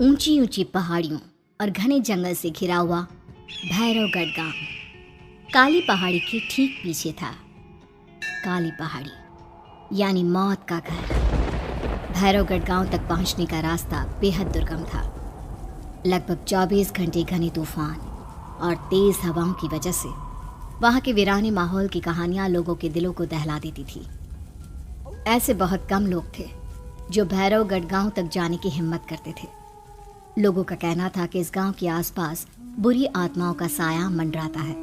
ऊंची ऊंची पहाड़ियों और घने जंगल से घिरा हुआ भैरवगढ़ गांव काली पहाड़ी के ठीक पीछे था। काली पहाड़ी यानी मौत का घर। भैरवगढ़ गांव तक पहुंचने का रास्ता बेहद दुर्गम था। लगभग 24 घंटे घने तूफान और तेज हवाओं की वजह से वहां के वीराने माहौल की कहानियां लोगों के दिलों को दहला देती थी। ऐसे बहुत कम लोग थे जो भैरवगढ़ गांव तक जाने की हिम्मत करते थे। लोगों का कहना था कि इस गांव के आसपास बुरी आत्माओं का साया मंडराता है।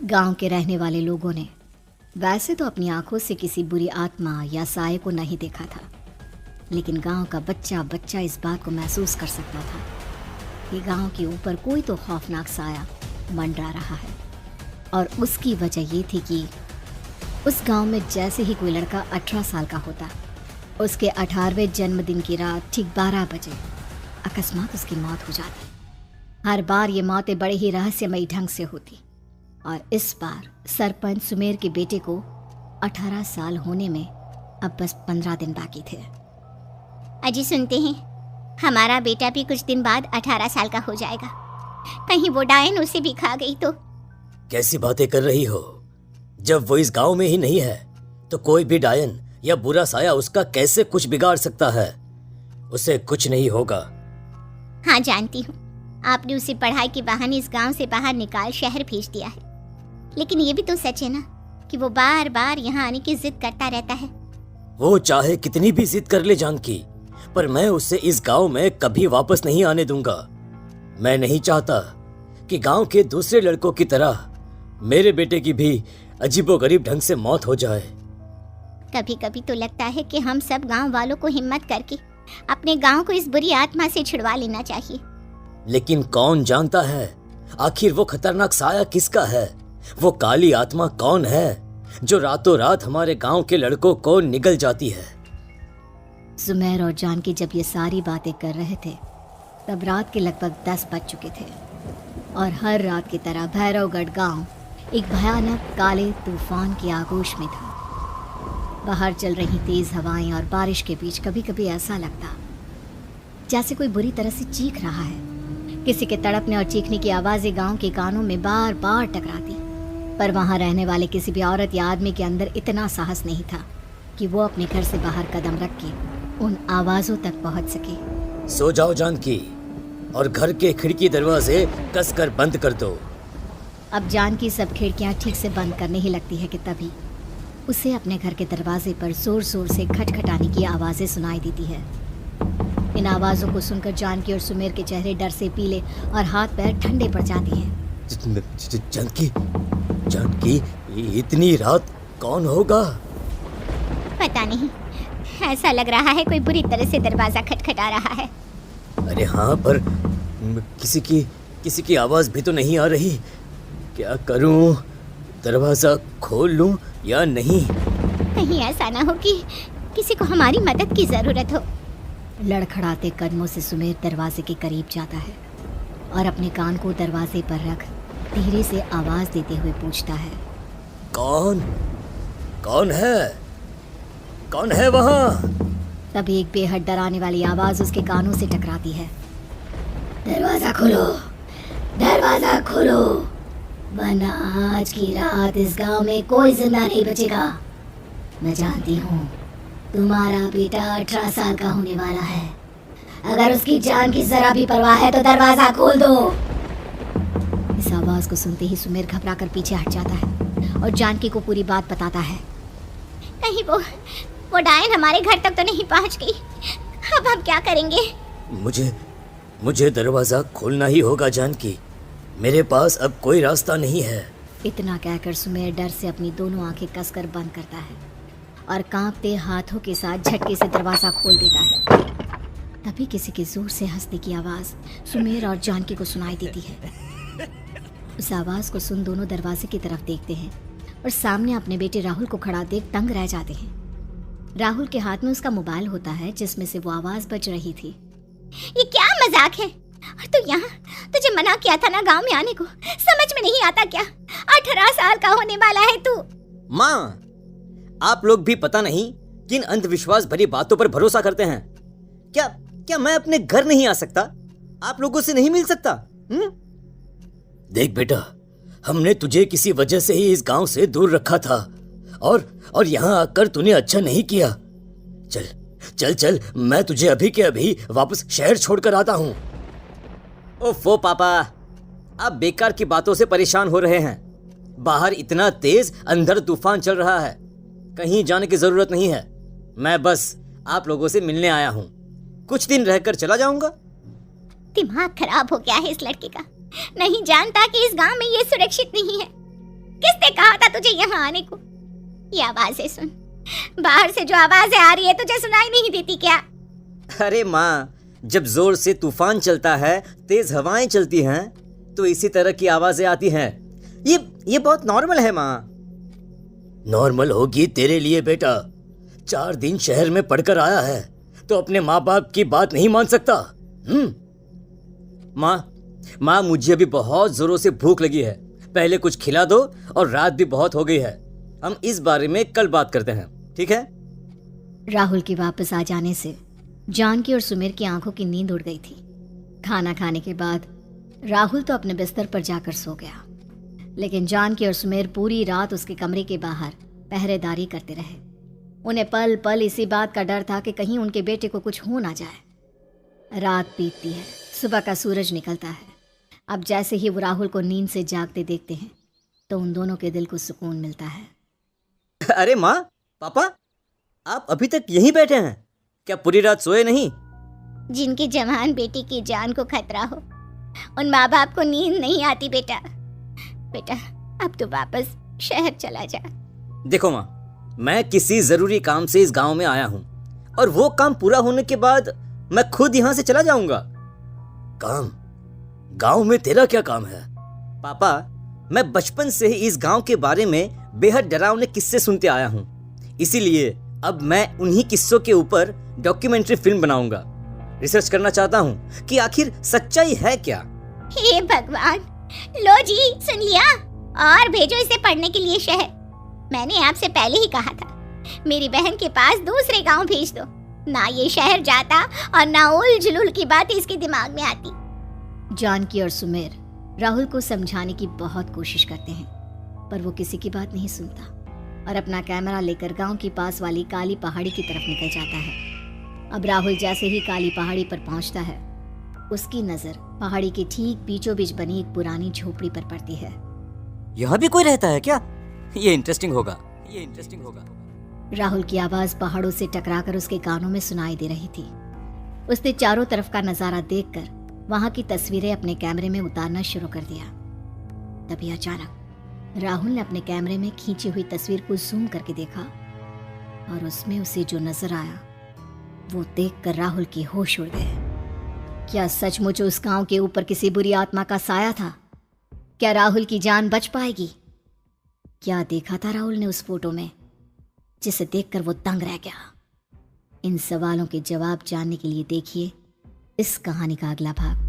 गांव के रहने वाले लोगों ने वैसे तो अपनी आंखों से किसी बुरी आत्मा या साये को नहीं देखा था, लेकिन गांव का बच्चा बच्चा इस बात को महसूस कर सकता था कि गांव के ऊपर कोई तो खौफनाक साया मंडरा रहा है। और उसकी वजह ये थी कि उस गांव में जैसे ही कोई लड़का 18 साल का होता, उसके 18वें जन्मदिन की रात ठीक 12 बजे अकस्मात उसकी मौत हो जाती। हर बार ये मौतें बड़े ही रहस्यमयी ढंग से होती और इस बार सरपंच सुमेर के बेटे को 18 साल होने में अब बस 15 दिन बाकी थे। अजी सुनते हैं, हमारा बेटा भी कुछ दिन बाद 18 साल का हो जाएगा। कहीं वो डायन उसे भी खा गई तो? कैसी बातें कर रही हो? जब वो इस गांव में ही नहीं है तो कोई भी डायन या बुरा साया उसका कैसे कुछ बिगाड़ सकता है? उसे कुछ नहीं होगा। हाँ जानती हूँ, आपने उसे पढ़ाई के बहाने इस गांव से बाहर निकाल शहर भेज दिया है, लेकिन ये भी तो सच है ना कि वो बार बार यहाँ आने की जिद करता रहता है। वो चाहे कितनी भी जिद कर ले जानकी, पर मैं उसे इस गांव में कभी वापस नहीं आने दूंगा। मैं नहीं चाहता कि गांव के दूसरे लड़कों की तरह मेरे बेटे की भी अजीबोगरीब ढंग से मौत हो जाए। कभी कभी तो लगता है कि हम सब गांव वालों को हिम्मत करके अपने गांव को इस बुरी आत्मा से छुड़वा लेना चाहिए। लेकिन कौन जानता है आखिर वो खतरनाक साया किसका है? वो काली आत्मा कौन है जो रातों रात हमारे गांव के लड़कों को निगल जाती है? सुमेर और जानकी जब ये सारी बातें कर रहे थे तब रात के लगभग 10 बज चुके थे और हर रात की तरह भैरवगढ़ गांव एक भयानक काले तूफान की आगोश में था। बाहर चल रही तेज हवाएं और बारिश के बीच कभी कभी ऐसा लगता जैसे कोई बुरी तरह से चीख रहा है। किसी के तड़पने और चीखने की आवाजें गांव के कानों में बार बार टकराती, पर वहां रहने वाले किसी भी औरत या आदमी के अंदर इतना साहस नहीं था कि वो अपने घर से बाहर कदम रख के उन आवाजों तक पहुंच सके। सो जाओ जानकी और घर के खिड़की दरवाजे कसकर बंद कर दो। अब जानकी सब खिड़कियां ठीक से बंद करने ही लगती है कि तभी उसे अपने घर के दरवाजे पर जोर जोर से खटखटाने की आवाजें सुनाई देती है। इन आवाजों को सुनकर जानकी और सुमेर के चेहरे डर से पीले और हाथ पैर ठंडे पड़ जाते हैं। जानकी, जानकी, इतनी रात कौन होगा? पता नहीं, ऐसा लग रहा है कोई बुरी तरह से दरवाजा खटखटा रहा है। अरे हाँ, पर किसी की आवाज भी तो नहीं आ रही। क्या करूं? दरवाजा खोल लूं या नहीं? कहीं ऐसा ना हो कि किसी को हमारी मदद की जरूरत हो। लड़खड़ाते कदमों से सुमेर दरवाजे के करीब जाता है और अपने कान को दरवाजे पर रख धीरे से आवाज देते हुए पूछता है, कौन है? कौन है वहां? तभी एक बेहद डराने वाली आवाज उसके कानों से टकराती है। दरवाजा खोलो, दरवाजा खोलो, वरना आज की रात इस गांव में कोई जिंदा नहीं बचेगा। मैं जानती हूँ तुम्हारा बेटा 18 साल का होने वाला है। अगर उसकी जान की जरा भी परवाह है तो दरवाजा खोल दो। इस आवाज को सुनते ही सुमेर घबरा कर पीछे हट जाता है और जानकी को पूरी बात बताता है। कहीं वो डायन हमारे घर तक तो नहीं पहुंच गई? अब हम क्या करेंगे? मुझे दरवाजा खोलना ही होगा जानकी। मेरे पास अब कोई रास्ता नहीं है। इतना कहकर सुमेर डर से अपनी दोनों आंखें कसकर बंद करता है और कांपते हाथों के साथ झटके से दरवाजा खोल देता है। तभी किसी के जोर से हंसने की आवाज सुमेर और जानकी को सुनाई देती है। उस आवाज को सुन दोनों दरवाजे की तरफ देखते हैं और सामने अपने बेटे राहुल को खड़ा देख दंग रह जाते हैं। राहुल के हाथ में उसका मोबाइल होता है जिसमें से वो आवाज बज रही थी। ये क्या मजाक है? और तू यहाँ, तुझे मना किया था ना गांव में आने को, समझ में नहीं आता क्या? 18 साल का होने वाला है तू। माँ, आप लोग भी पता नहीं किन अंधविश्वास भरी बातों पर भरोसा करते हैं। क्या मैं अपने घर नहीं आ सकता? आप लोगों से नहीं मिल सकता? देख बेटा, हमने तुझे किसी वजह से ही इस गांव से दूर रखा था और यहाँ आकर तूने अच्छा नहीं किया। चल चल चल, मैं तुझे अभी के अभी वापस शहर छोड़कर आता हूँ। ओफो पापा, आप बेकार की बातों से परेशान हो रहे हैं। बाहर इतना तेज अंधड़ तूफान चल रहा है, कहीं जाने की जरूरत नहीं है। मैं बस आप लोगों से मिलने आया हूँ, कुछ दिन रहकर चला जाऊंगा। दिमाग खराब हो गया है इस लड़के का, नहीं जानता कि इस गांव में ये सुरक्षित नहीं है। किसने कहा था तुझे यहाँ आने को? ये आवाजें सुन, बाहर से जो आवाजें आ रही है तुझे सुनाई नहीं देती क्या? अरे माँ, जब जोर से तूफान चलता है, तेज हवाएं चलती हैं, तो इसी तरह की आवाजें आती हैं। ये बहुत नॉर्मल है माँ। नॉर्मल होगी तेरे लिए बेटा, 4 दिन शहर में पढ़कर आया है तो अपने माँ बाप की बात नहीं मान सकता। माँ, मुझे अभी बहुत जोरों से भूख लगी है, पहले कुछ खिला दो, और रात भी बहुत हो गई है। हम इस बारे में कल बात करते हैं, ठीक है? राहुल के वापस आ जाने से जानकी और सुमेर की आंखों की नींद उड़ गई थी। खाना खाने के बाद राहुल तो अपने बिस्तर पर जाकर सो गया, लेकिन जानकी और सुमेर पूरी रात उसके कमरे के बाहर पहरेदारी करते रहे। उन्हें पल पल इसी बात का डर था कि कहीं उनके बेटे को कुछ हो ना जाए। रात बीतती है, सुबह का सूरज निकलता है। अब जैसे ही वो राहुल को नींद से जागते देखते हैं तो उन दोनों के दिल को सुकून मिलता है। अरे माँ, पापा, आप अभी तक यहीं बैठे हैं? क्या पूरी रात सोए नहीं? जिनकी जवान बेटी की जान को खतरा हो, उन माँ बाप को नींद नहीं आती बेटा। बेटा, अब तो वापस शहर चला जा। देखो माँ, मैं किसी जरूरी काम से इस गांव में आया हूँ, और वो काम पूरा होने के बाद मैं खुद यहाँ से चला जाऊंगा। काम? गांव में तेरा क्या काम है? पापा, मैं बचपन से ही इस गांव के बारे में बेहद डरावने किस्से सुनते आया हूँ, इसीलिए अब मैं उन्हीं किस्सों के ऊपर डॉक्यूमेंट्री फिल्म बनाऊंगा। रिसर्च करना चाहता हूँ कि आखिर सच्चाई है क्या। हे भगवान, लो जी, सुन लिया, और भेजो इसे पढ़ने के लिए शहर। मैंने आपसे पहले ही कहा था, मेरी बहन के पास दूसरे गांव भेज दो। ना ये शहर जाता और ना उल जुलूल की बात इसके दिमाग में आती। जानकी और सुमेर राहुल को समझाने की बहुत कोशिश करते हैं, पर वो किसी की बात नहीं सुनता और अपना कैमरा लेकर गांव के पास वाली काली पहाड़ी की तरफ निकल जाता है। अब राहुल जैसे ही काली पहाड़ी पर पहुंचता है, उसकी नजर पहाड़ी के ठीक बीचों बीच बनी एक पुरानी झोपड़ी पर पड़ती है। यहाँ भी कोई रहता है क्या? ये इंटरेस्टिंग होगा। राहुल की आवाज पहाड़ों से टकराकर उसके कानों में सुनाई दे रही थी। उसने चारों तरफ का नजारा देखकर वहां की तस्वीरें अपने कैमरे में उतारना शुरू कर दिया। तभी अचानक राहुल ने अपने कैमरे में खींची हुई तस्वीर को जूम करके देखा और उसमें उसे जो नजर आया वो देखकर राहुल के होश उड़ गए। क्या सचमुच उस गांव के ऊपर किसी बुरी आत्मा का साया था? क्या राहुल की जान बच पाएगी? क्या देखा था राहुल ने उस फोटो में जिसे देखकर वो दंग रह गया? इन सवालों के जवाब जानने के लिए देखिए इस कहानी का अगला भाग।